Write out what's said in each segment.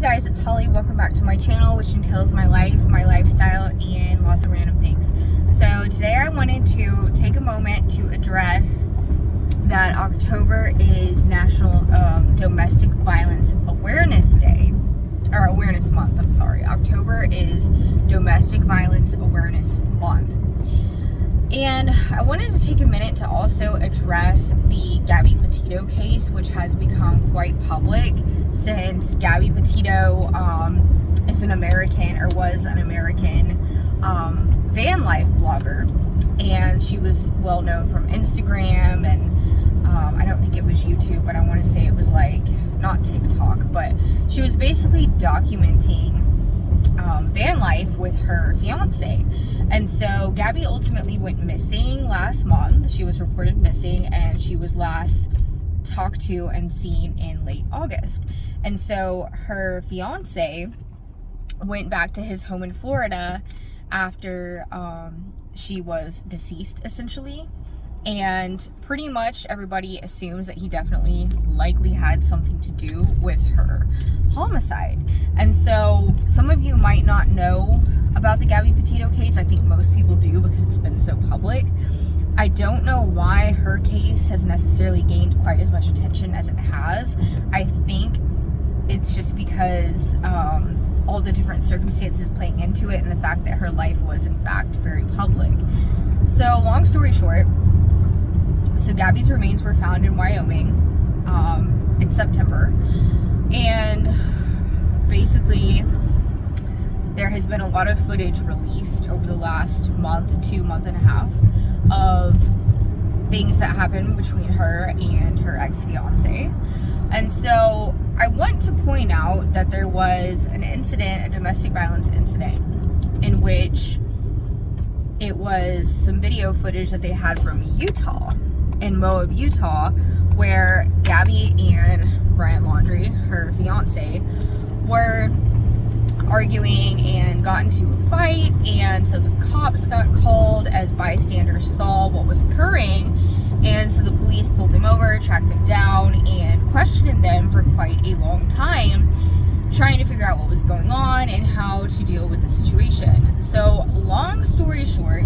guys, it's Holly. Welcome back to my channel, which entails my life, my lifestyle, and lots of random things. So today I wanted to take a moment to address that October is National Domestic Violence Awareness Day, or Awareness Month, I'm sorry. October is Domestic Violence Awareness Month. And I wanted to take a minute to also address the Gabby Petito case, which has become quite public since Gabby Petito is an American, or was an American van life blogger. And she was well known from Instagram, and I don't think it was YouTube, but I want to say it was like, not TikTok, but she was basically documenting van life with her fiance. And so Gabby ultimately went missing last month. She was reported missing, and she was last talked to and seen in late August. And so her fiance went back to his home in Florida after she was deceased, essentially. And pretty much everybody assumes that he definitely likely had something to do with her homicide. And so some of you might not know about the Gabby Petito case. I think most people do because it's been so public. I don't know why her case has necessarily gained quite as much attention as it has. I think it's just because all the different circumstances playing into it, and the fact that her life was in fact very public. So long story short, so Gabby's remains were found in Wyoming in September, and basically there has been a lot of footage released over the last month and a half of things that happened between her and her ex-fiance. And so I want to point out that there was an incident, a domestic violence incident, in which it was some video footage that they had from Utah, in Moab, Utah, where Gabby and Brian Laundrie, her fiance, were arguing and got into a fight. And so the cops got called as bystanders saw what was occurring. And so the police pulled them over, tracked them down, and questioned them for quite a long time, trying to figure out what was going on and how to deal with the situation. So long story short,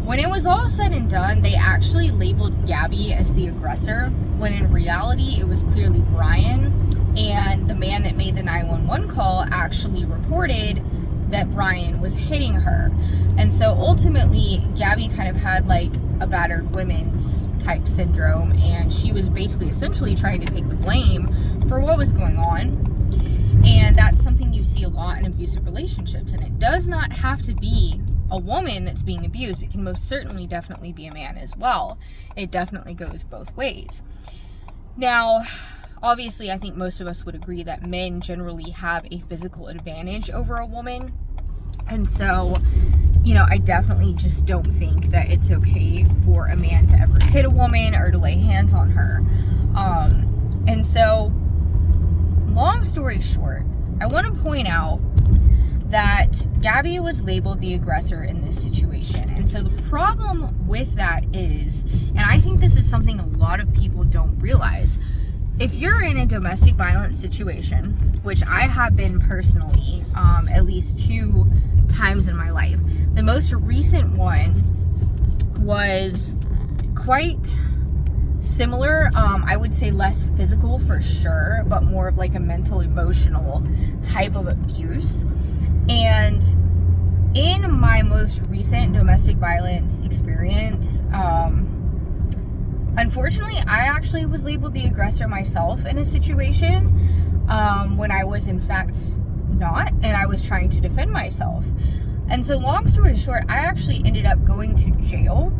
when it was all said and done, they actually labeled Gabby as the aggressor, when in reality it was clearly Brian. And the man that made the 911 call actually reported that Brian was hitting her. And so ultimately, Gabby kind of had like a battered women's type syndrome, and she was basically essentially trying to take the blame for what was going on. And that's something you see a lot in abusive relationships. And it does not have to be a woman that's being abused. It can most certainly definitely be a man as well. It definitely goes both ways. Now, obviously, I think most of us would agree that men generally have a physical advantage over a woman. And so, you know, I definitely just don't think that it's okay for a man to ever hit a woman or to lay hands on her. And so, long story short, I want to point out that Gabby was labeled the aggressor in this situation. And so the problem with that is, and I think this is something a lot of people don't realize, if you're in a domestic violence situation, which I have been personally, at least 2 times in my life, the most recent one was quite similar. I would say less physical for sure, but more of like a mental, emotional type of abuse. And in my most recent domestic violence experience, unfortunately, I actually was labeled the aggressor myself in a situation when I was in fact not, and I was trying to defend myself. And so long story short, I actually ended up going to jail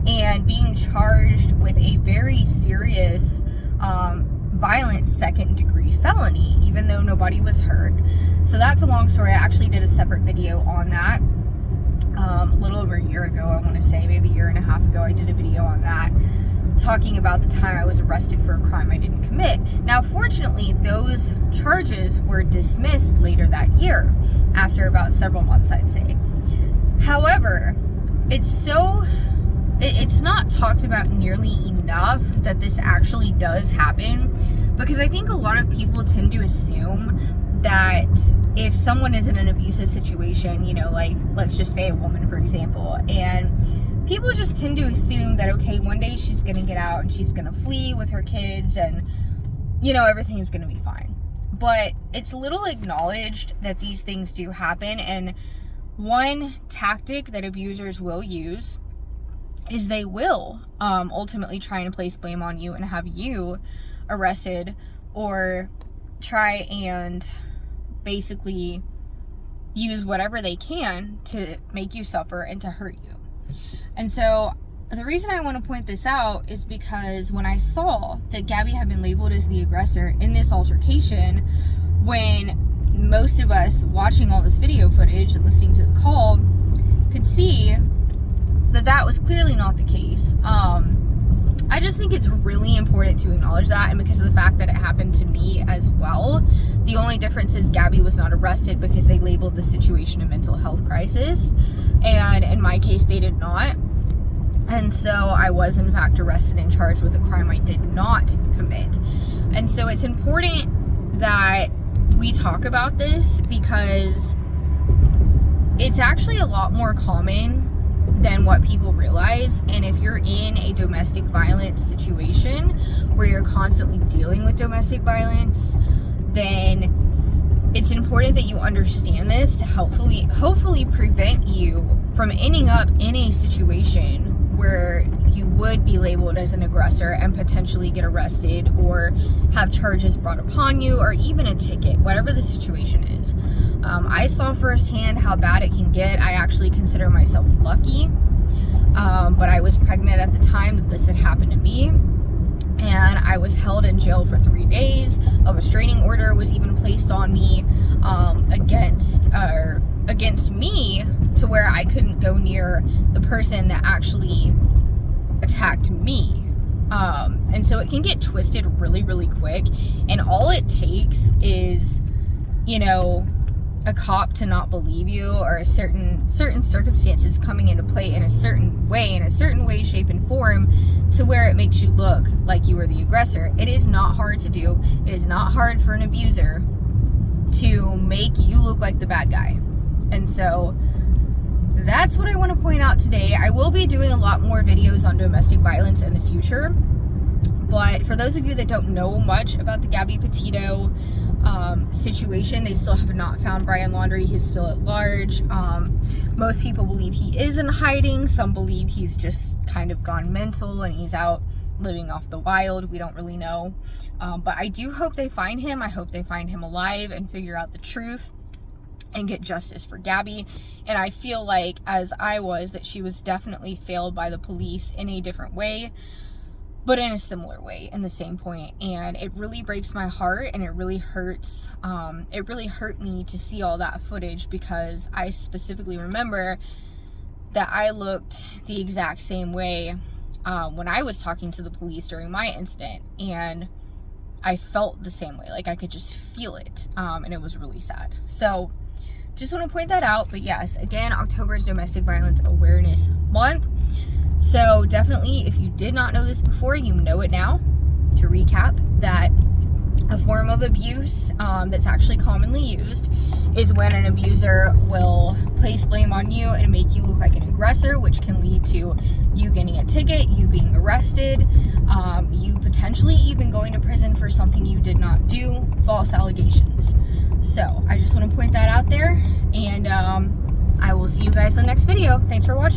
and being charged with a very serious violent second-degree felony, even though nobody was hurt. So that's a long story. I actually did a separate video on that a little over a year ago, I want to say, maybe a year and a half ago. I did a video on that, talking about the time I was arrested for a crime I didn't commit. Now, fortunately, those charges were dismissed later that year, after about several months, I'd say. However, it's not talked about nearly enough that this actually does happen Because I think a lot of people tend to assume that if someone is in an abusive situation, you know, like let's just say a woman, for example, and people just tend to assume that, okay, one day she's going to get out and she's going to flee with her kids and, you know, everything's going to be fine. But it's little acknowledged that these things do happen. And one tactic that abusers will use is they will ultimately try and place blame on you and have you arrested, or try and basically use whatever they can to make you suffer and to hurt you. And so the reason I want to point this out is because when I saw that Gabby had been labeled as the aggressor in this altercation, when most of us watching all this video footage and listening to the call could see that that was clearly not the case. I just think it's really important to acknowledge that, and because of the fact that it happened to me as well. The only difference is Gabby was not arrested because they labeled the situation a mental health crisis, and in my case they did not. And so I was in fact arrested and charged with a crime I did not commit. And so it's important that we talk about this, because it's actually a lot more common than what people realize. And if you're in a domestic violence situation where you're constantly dealing with domestic violence, then it's important that you understand this to hopefully prevent you from ending up in a situation where you would be labeled as an aggressor and potentially get arrested or have charges brought upon you, or even a ticket, whatever the situation is. I saw firsthand how bad it can get. I actually consider myself lucky, but I was pregnant at the time that this had happened to me, and I was held in jail for 3 days. A restraining order was even placed on me against me, to where I couldn't go near the person that actually attacked me. And so it can get twisted really, really quick. And all it takes is, you know, a cop to not believe you, or certain circumstances coming into play in a certain way, shape, and form, to where it makes you look like you were the aggressor. It is not hard to do. It is not hard for an abuser to make you look like the bad guy. And so that's what I want to point out today. I will be doing a lot more videos on domestic violence in the future. But for those of you that don't know much about the Gabby Petito situation, they still have not found Brian Laundrie. He's still at large. Most people believe he is in hiding. Some believe he's just kind of gone mental and he's out living off the wild. We don't really know. But I do hope they find him. I hope they find him alive and figure out the truth and get justice for Gabby. And I feel like, as I was, that she was definitely failed by the police in a different way, but in a similar way, in the same point. And it really breaks my heart, and it really hurts. It really hurt me to see all that footage, because I specifically remember that I looked the exact same way when I was talking to the police during my incident, and I felt the same way. Like, I could just feel it, and it was really sad. So just want to point that out. But yes, again, October is Domestic Violence Awareness Month. So definitely, if you did not know this before, you know it now. To recap, that a form of abuse that's actually commonly used is when an abuser will place blame on you and make you look like an aggressor, which can lead to you getting a ticket, you being arrested, you potentially even going to prison for something you did not do, false allegations. So I just want to point that out there, and I will see you guys in the next video. Thanks for watching.